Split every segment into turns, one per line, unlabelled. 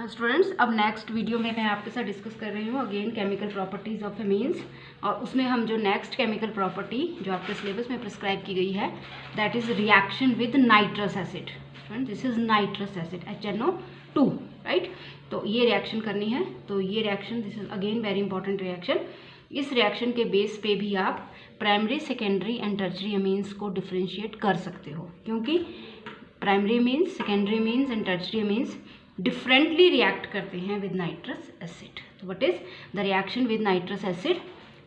Students, अब next video में मैं आपके साथ डिस्कस कर रही हूँ again chemical properties of amines. और उसमें हम जो नेक्स्ट केमिकल प्रॉपर्टी जो आपके सिलेबस में प्रिस्क्राइब की गई है that is reaction with nitrous acid. This is nitrous acid HNO2, right. तो ये रिएक्शन करनी है। तो ये reaction this is again very important reaction. इस रिएक्शन के बेस पे भी आप primary, secondary and tertiary amines को डिफ्रेंशिएट कर सकते हो, क्योंकि primary means, secondary means and tertiary means differently react करते हैं विद नाइट्रस एसिड। तो what is the reaction with nitrous acid?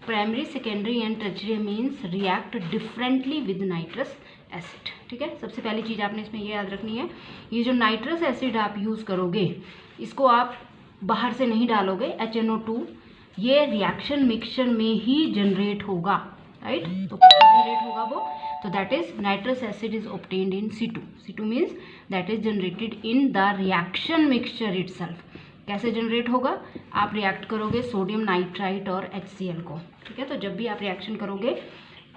Primary, secondary and tertiary means react differently with nitrous acid. ठीक है, सबसे पहली चीज़ आपने इसमें ये याद रखनी है, ये जो नाइट्रस एसिड आप यूज़ करोगे इसको आप बाहर से नहीं डालोगे। HNO2 ये रिएक्शन मिक्सचर में ही जनरेट होगा, राइट। तो कैसे जनरेट होगा वो? तो that is nitrous acid is obtained in C2। C2 means that is generated in the reaction mixture itself. कैसे जनरेट होगा? आप रिएक्ट करोगे सोडियम नाइट्राइट और HCl को, ठीक है। तो जब भी आप रिएक्शन करोगे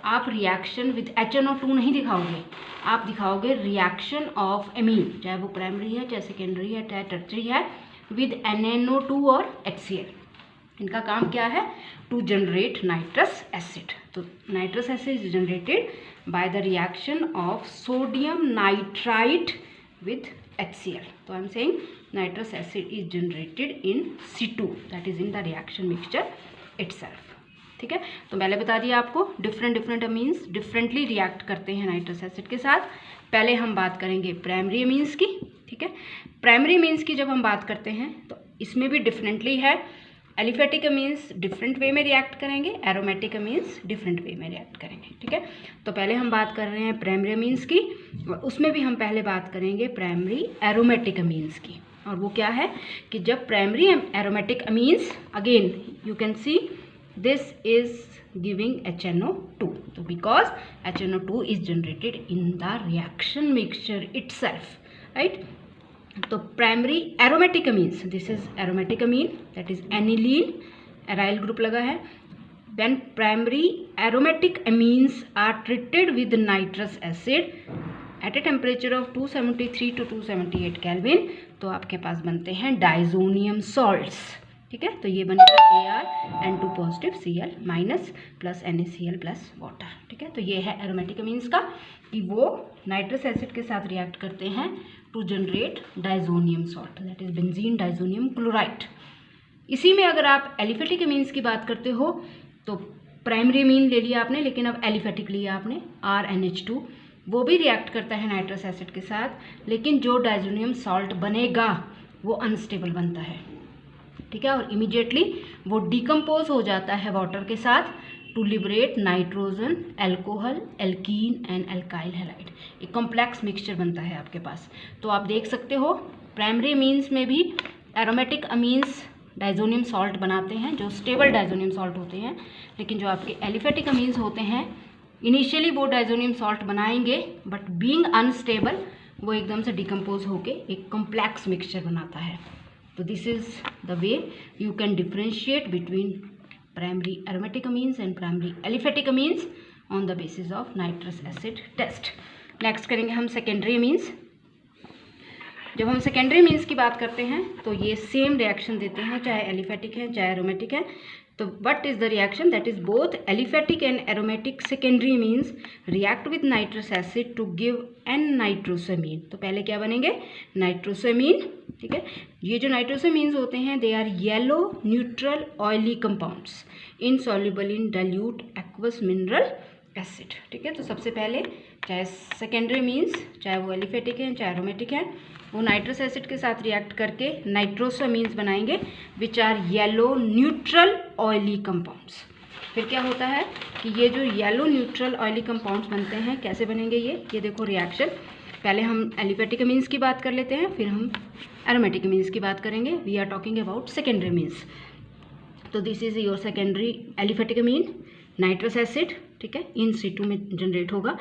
आप रिएक्शन विद HNO2 नहीं दिखाओगे, आप दिखाओगे रिएक्शन ऑफ एमीन, चाहे वो प्राइमरी है, चाहे सेकेंडरी है, चाहे टर्शरी है, विद NNO2 और HCl। इनका काम क्या है? To generate nitrous acid. तो nitrous acid is generated by the reaction of sodium nitrite with HCl। तो I am saying nitrous acid is generated in C2, that is in the reaction mixture itself. ठीक है, तो पहले बता दिया आपको different amines differently react करते हैं नाइट्रस एसिड के साथ। पहले हम बात करेंगे प्राइमरी अमीन्स की। ठीक है, प्राइमरी अमीन्स की जब हम बात करते हैं तो इसमें भी डिफरेंटली है। एलिफेटिक अमीन्स डिफरेंट वे में रिएक्ट करेंगे, एरोमेटिक अमीन्स डिफरेंट वे में रिएक्ट करेंगे। ठीक है, तो पहले हम बात कर रहे हैं प्राइमरी अमीन्स की, उसमें भी हम पहले बात करेंगे प्राइमरी एरोमेटिक अमीन्स की। और वो क्या है कि जब primary aromatic amines, again you can see this is giving HNO2, तो because HNO2 is generated in the reaction mixture itself, right. तो primary aromatic amines, this is aromatic amine that is aniline, aryl group लगा है। When primary aromatic amines are treated with nitrous acid at a temperature of 273 to 278 kelvin, तो आपके पास बनते हैं diazonium salts. ठीक है, तो ये बनेगा ArN2 positive Cl minus plus NaCl plus water. ठीक है, तो ये है एरोमेटिक अमीन्स का कि वो नाइट्रस एसिड के साथ रिएक्ट करते हैं to generate diazonium salt, that is benzene diazonium chloride. इसी में अगर आप एलिफेटिक अमीन्स की बात करते हो तो प्राइमरी अमीन ले लिया आपने, लेकिन अब एलिफेटिक लिया आपने RNH2, वो भी रिएक्ट करता है नाइट्रस एसिड के साथ, लेकिन जो डाइजोनियम सॉल्ट बनेगा वो अनस्टेबल बनता है। ठीक है, और इमीडिएटली वो डिकम्पोज हो जाता है वाटर के साथ to liberate nitrogen, alcohol, alkene and alkyl halide. एक कॉम्प्लेक्स मिक्सचर बनता है आपके पास। तो आप देख सकते हो प्राइमरी अमीन्स में भी एरोमेटिक अमीन्स डाइजोनियम सॉल्ट बनाते हैं जो स्टेबल डाइजोनियम सॉल्ट होते हैं, लेकिन जो आपके एलिफेटिक अमीन्स होते हैं इनिशियली वो डाइजोनियम सॉल्ट बनाएंगे, बट बीइंग अनस्टेबल वो एकदम से डिकम्पोज होके एक कॉम्प्लेक्स मिक्सचर बनाता है। तो this is the way you can differentiate between primary aromatic amines and primary aliphatic amines on the basis of nitrous acid test. Next करेंगे हम सेकेंडरी अमीन्स। जब हम सेकेंडरी अमीन्स की बात करते हैं तो ये सेम रिएक्शन देते हैं, चाहे एलिफेटिक है चाहे एरोमेटिक है। तो what is the reaction? That is both aliphatic and aromatic secondary amines react with nitrous acid to give N nitrosamine. तो पहले क्या बनेंगे? नाइट्रोसामीन। ठीक है, ये जो नाइट्रोसामीन्स होते हैं they are yellow neutral oily compounds insoluble in dilute aqueous mineral acid. ठीक है, तो सबसे पहले चाहे सेकेंडरी मीन्स, चाहे वो एलिफेटिक है चाहे एरोमेटिक है, वो नाइट्रस एसिड के साथ रिएक्ट करके नाइट्रोसामीन्स बनाएंगे which are yellow neutral oily compounds. फिर क्या होता है कि ये जो येलो न्यूट्रल ऑयली कंपाउंड्स बनते हैं, कैसे बनेंगे ये देखो रिएक्शन। पहले हम एलिफेटिक अमीन्स की बात कर लेते हैं, फिर हम एरोमेटिक अमीन्स की बात करेंगे। We are talking about secondary amines. तो this is your secondary aliphatic amine, nitrous acid. ठीक है, इन C2 में जनरेट होगा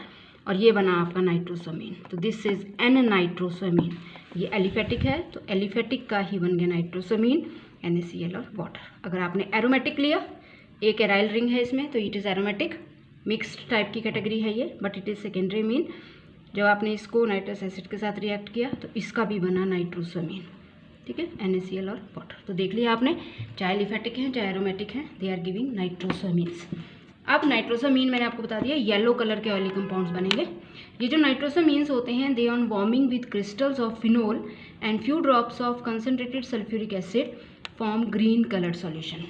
और ये बना आपका नाइट्रोसामीन। तो दिस इज N नाइट्रोसामीन। ये एलिफेटिक है तो एलिफेटिक का ही बन गया नाइट्रोसामीन, NaCl और वाटर। अगर आपने एरोमेटिक लिया, एक एराइल रिंग है इसमें, तो it is aromatic, mixed type की कैटेगरी है ये, but it is secondary amine. जब आपने इसको नाइट्रस एसिड के साथ रिएक्ट किया तो इसका भी बना नाइट्रोसामीन। ठीक है, NaCl और वाटर। तो देख लिया आपने, चाहे एलिफेटिक हैं चाहे एरोमेटिक हैं, दे आर गिविंग नाइट्रोसामीन्स। अब नाइट्रोसामीन मैंने आपको बता दिया येलो कलर के ऑयली कंपाउंड्स बनेंगे। ये जो नाइट्रोसामीन्स होते हैं they on warming with crystals of phenol and few drops of concentrated sulphuric acid form green coloured solution.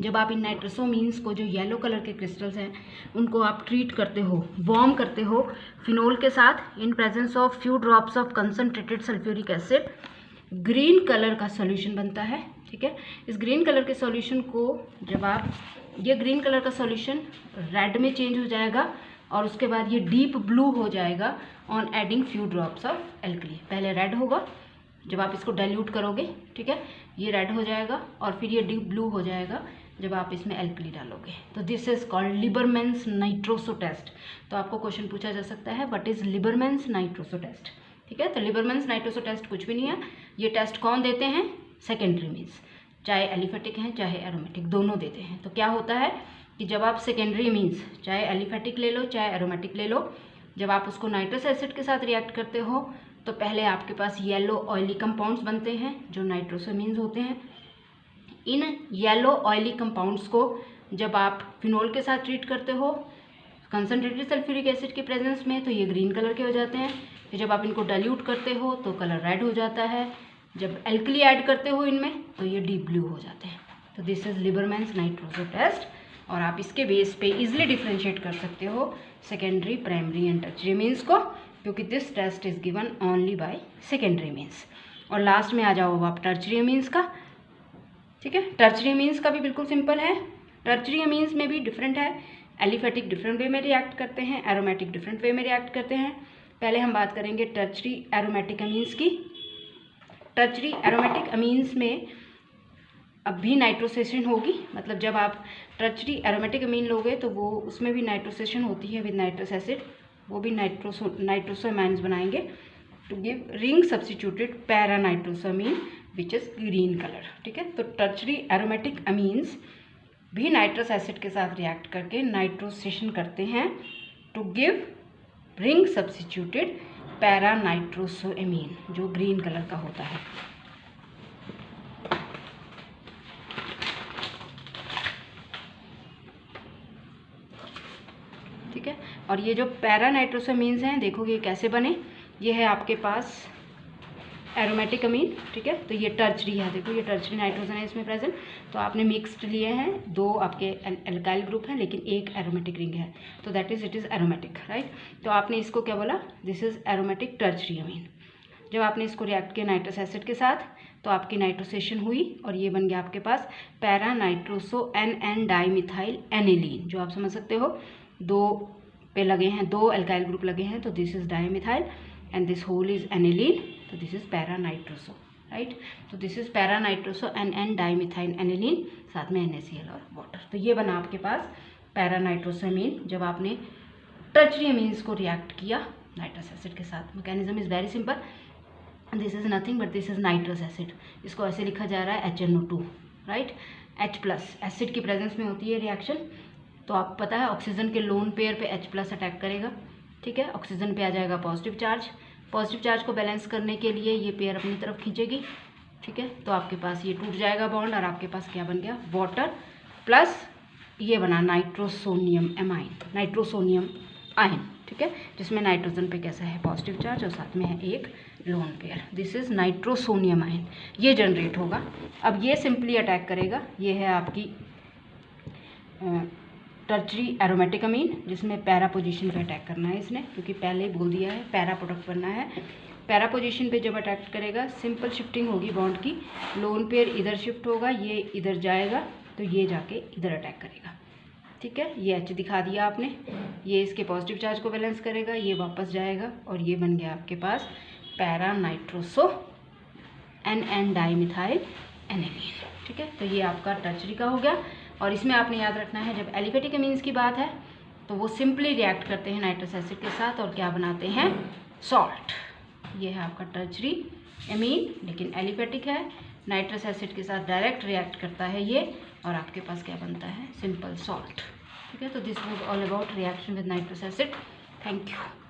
जब आप इन नाइट्रोसामीन्स को, जो येलो कलर के क्रिस्टल्स हैं, उनको आप ट्रीट करते हो, वार्म करते हो फिनोल के साथ in presence of few drops of concentrated sulphuric acid, green colour का सॉल्यूशन बनता है। ठीक है, इस ग्रीन कलर के सॉल्यूशन को जब आप, ये ग्रीन कलर का सॉल्यूशन रेड में चेंज हो जाएगा और उसके बाद ये डीप ब्लू हो जाएगा on adding few drops of alkali. पहले रेड होगा जब आप इसको डाइल्यूट करोगे, ठीक है, ये रेड हो जाएगा और फिर ये डीप ब्लू हो जाएगा जब आप इसमें एल्कली डालोगे। तो this is called Liebermann's nitroso test. तो आपको क्वेश्चन पूछा जा सकता है what is Liebermann's nitroso test. ठीक है, तो लिबरमैन्स नाइट्रोसो टेस्ट कुछ भी नहीं है, ये टेस्ट कौन देते हैं, सेकेंडरी मीन्स, चाहे एलिफेटिक हैं चाहे एरोमेटिक, दोनों देते हैं। तो क्या होता है कि जब आप सेकेंडरी मीन्स, चाहे एलिफेटिक ले लो चाहे एरोमेटिक ले लो, जब आप उसको नाइट्रस एसिड के साथ रिएक्ट करते हो तो पहले आपके पास येलो ऑयली कंपाउंड्स बनते हैं जो नाइट्रोसामीन्स होते हैं। इन येलो ऑयली कंपाउंड्स को जब आप फिनोल के साथ ट्रीट करते हो कंसनट्रेटेड सल्फ्यूरिक एसिड के प्रेजेंस में, तो ये ग्रीन कलर के हो जाते हैं। फिर जब आप इनको डाइल्यूट करते हो तो कलर रेड हो जाता है। जब एल्कली ऐड करते हो इनमें तो ये डीप ब्लू हो जाते हैं। तो this is Liebermann's nitroso test, और आप इसके बेस पे इजिली डिफ्रेंशिएट कर सकते हो secondary, primary and tertiary amines को, क्योंकि this test is given only by secondary amines. और लास्ट में आ जाओ आप टर्शरी मीन्स का। ठीक है, टर्शरी मीन्स का भी बिल्कुल सिंपल है। टर्शरी मीन्स में भी डिफरेंट है, एलिफेटिक डिफरेंट वे में रिएक्ट करते हैं, एरोमेटिक डिफरेंट वे में रिएक्ट करते हैं। पहले हम बात करेंगे टर्शरी एरोमेटिक अमीन्स की। टर्शरी एरोमेटिक अमीन्स में अब भी नाइट्रोसेशन होगी, मतलब जब आप टर्शरी एरोमेटिक अमीन लोगे तो वो उसमें भी नाइट्रोसेशन होती है विद नाइट्रस एसिड, वो भी नाइट्रोसोमाइन्स बनाएंगे to give ring substituted para nitrosamine which is green colour. ठीक है, तो टर्शरी एरोमेटिक अमीन्स भी नाइट्रस एसिड के साथ रिएक्ट करके नाइट्रोसेशन करते हैं to give ring substituted para nitrosoamine जो ग्रीन कलर का होता है। ठीक है, और ये जो पैरा नाइट्रोसामीन्स हैं, देखो ये कैसे बने, ये है आपके पास एरोमेटिक अमीन। ठीक है, तो ये टर्शरी है, देखो ये टर्शरी नाइट्रोजन है इसमें प्रेजेंट। तो आपने मिक्स्ड लिए हैं, दो आपके एल्काइल ग्रुप हैं लेकिन एक एरोमेटिक रिंग है, तो that is it is aromatic, right. तो आपने इसको क्या बोला, दिस इज एरोमेटिक टर्शरी अमीन। जब आपने इसको रिएक्ट किया नाइट्रस एसिड के साथ तो आपकी नाइट्रोसेशन हुई और ये बन गया आपके पास para nitroso N dimethyl aniline, जो आप समझ सकते हो दो पे लगे हैं, दो एल्काइल ग्रुप लगे हैं, तो this is dimethyl and this whole is aniline, तो this is para nitroso, right. तो this is para nitroso N dimethyl aniline, साथ में NaCl और वाटर। तो ये बना आपके पास पैरा नाइट्रोसामीन जब आपने टर्शरी अमीन्स को रिएक्ट किया नाइट्रस एसिड के साथ। Mechanism is very simple, this is nothing but this is nitrous acid, इसको ऐसे लिखा जा रहा है HNO2, राइट। H+ एसिड की प्रेजेंस में होती है रिएक्शन, तो आप पता है ऑक्सीजन के लोन पेयर पे H+ अटैक करेगा। ठीक है, ऑक्सीजन पे आ जाएगा पॉजिटिव चार्ज, पॉजिटिव चार्ज को बैलेंस करने के लिए ये पेयर अपनी तरफ खींचेगी। ठीक है, तो आपके पास ये टूट जाएगा बॉन्ड और आपके पास क्या बन गया, वाटर प्लस ये बना नाइट्रोसोनियम एमाइन, नाइट्रोसोनियम आयन। ठीक है, जिसमें नाइट्रोजन पे कैसा है पॉजिटिव चार्ज और साथ में है एक lone pair, this is nitrosonium ion, ये जनरेट होगा। अब ये सिंपली अटैक करेगा, ये है आपकी टर्शरी एरोमेटिक अमीन जिसमें पैरा पोजीशन पे अटैक करना है इसने, क्योंकि पहले ही बोल दिया है पैरा प्रोडक्ट बनना है। पैरा पोजीशन पे जब अटैक करेगा सिंपल शिफ्टिंग होगी बॉन्ड की, लोन पेयर इधर शिफ्ट होगा, ये इधर जाएगा तो ये जाके इधर अटैक करेगा। ठीक है, ये H दिखा दिया आपने, ये इसके पॉजिटिव चार्ज को बैलेंस करेगा, ये वापस जाएगा और ये बन गया आपके पास para nitroso N dimethyl aniline. ठीक है, तो ये आपका टर्शरी का हो गया। और इसमें आपने याद रखना है जब एलिफेटिक अमीन्स की बात है तो वो सिंपली रिएक्ट करते हैं नाइट्रस एसिड के साथ और क्या बनाते हैं, सॉल्ट। ये है आपका टर्शरी अमीन, लेकिन एलिफेटिक है, नाइट्रस एसिड के साथ डायरेक्ट रिएक्ट करता है ये, और आपके पास क्या बनता है, सिंपल सॉल्ट। ठीक है, तो this was all about reaction with nitrous acid. Thank you.